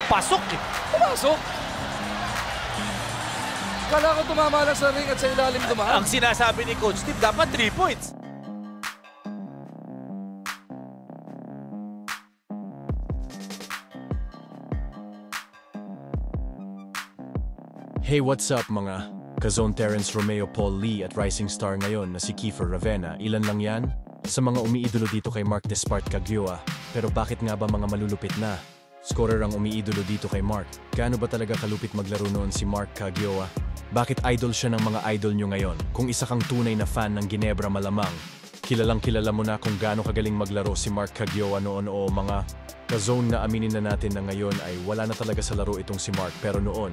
Pasok eh. Pumasok. Kala ko tumama lang sa ring at sa ilalim dumaan. Ang sinasabi ni Coach Steve, dapat 3 points. Hey, what's up mga Kazone Terrence Romeo Paul Lee at rising star ngayon na si Kiefer Ravena? Ilan lang yan? Sa mga umiidolo dito kay Mark Despart Kagioa. Pero bakit nga ba mga malulupit na scorer ang umiidolo dito kay Mark? Gaano ba talaga kalupit maglaro noon si Mark Kagioa? Bakit idol siya ng mga idol nyo ngayon? Kung isa kang tunay na fan ng Ginebra malamang, kilalang kilala mo na kung gaano kagaling maglaro si Mark Kagioa noon. O mga Kazone, na aminin na natin na ngayon ay wala na talaga sa laro itong si Mark. Pero noon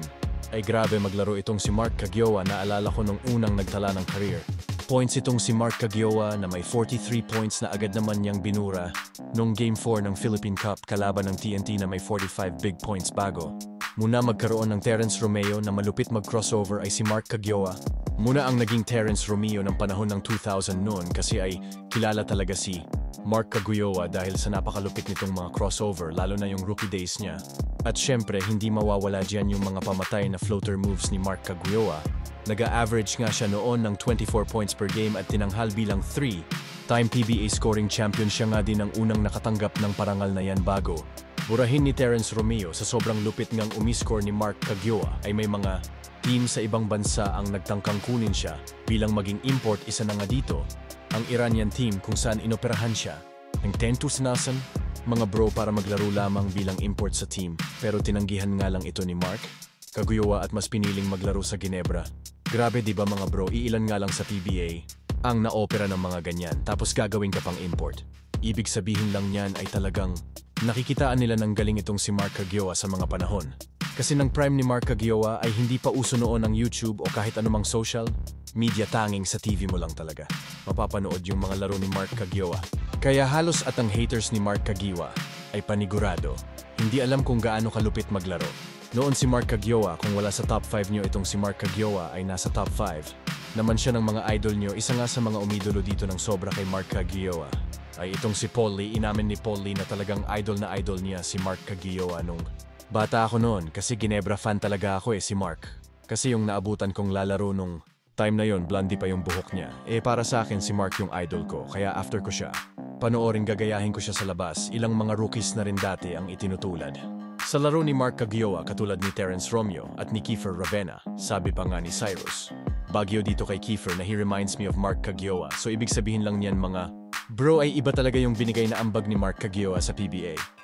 ay grabe maglaro itong si Mark Kagioa. Naalala ko nung unang nagtala ng career points itong si Mark Kagioa na may 43 points na agad naman niyang binura nung Game 4 ng Philippine Cup kalaban ng TNT na may 45 big points bago. Muna magkaroon ng Terrence Romeo na malupit mag-crossover ay si Mark Kagioa. Muna ang naging Terrence Romeo ng panahon ng 2000 noon kasi ay kilala talaga si Mark Kagioa dahil sa napakalupit nitong mga crossover lalo na yung rookie days niya. At syempre hindi mawawala dyan yung mga pamatay na floater moves ni Mark Kagioa. Nag-a-average nga siya noon ng 24 points per game at tinanghal bilang 3-time PBA scoring champion. Siya nga din ang unang nakatanggap ng parangal na yan bago burahin ni Terrence Romeo. Sa sobrang lupit ngang umiscore ni Mark Kagioa ay may mga team sa ibang bansa ang nagtangkang kunin siya bilang maging import. Isa na nga dito ang Iranian team kung saan inoperahan siya ng 10,000 mga bro para maglaro lamang bilang import sa team. Pero tinanggihan nga lang ito ni Mark Kagioa at mas piniling maglaro sa Ginebra. Grabe di ba mga bro, iilan nga lang sa PBA ang naopera ng mga ganyan tapos gagawin ka pang import. Ibig sabihin lang niyan ay talagang nakikitaan nila ng galing itong si Mark Kagioa sa mga panahon. Kasi ng prime ni Mark Kagioa ay hindi pa uso noon ang YouTube o kahit anumang social media, tanging sa TV mo lang talaga mapapanood yung mga laro ni Mark Kagioa. Kaya halos at ang haters ni Mark Kagioa ay panigurado hindi alam kung gaano kalupit maglaro. Noon si Mark Kagioa, kung wala sa top 5 nyo itong si Mark Kagioa ay nasa top 5 naman siya ng mga idol nyo. Isa nga sa mga umidolo dito ng sobra kay Mark Kagioa ay itong si Paul Lee. Inamin ni Paul Lee na talagang idol na idol niya si Mark Kagioa nung bata ako noon kasi Ginebra fan talaga ako si Mark. Kasi yung naabutan kong lalaro nung time na yon, blondie pa yung buhok niya. Para sa akin si Mark yung idol ko, kaya after ko siya panoorin, gagayahin ko siya sa labas. Ilang mga rookies na rin dati ang itinutulad sa laro ni Mark Kagioa katulad ni Terrence Romeo at ni Kiefer Ravena. Sabi pa nga ni Cyrus Baguio dito kay Kiefer na he reminds me of Mark Kagioa. So ibig sabihin lang niyan mga bro ay iba talaga yung binigay na ambag ni Mark Kagioa sa PBA.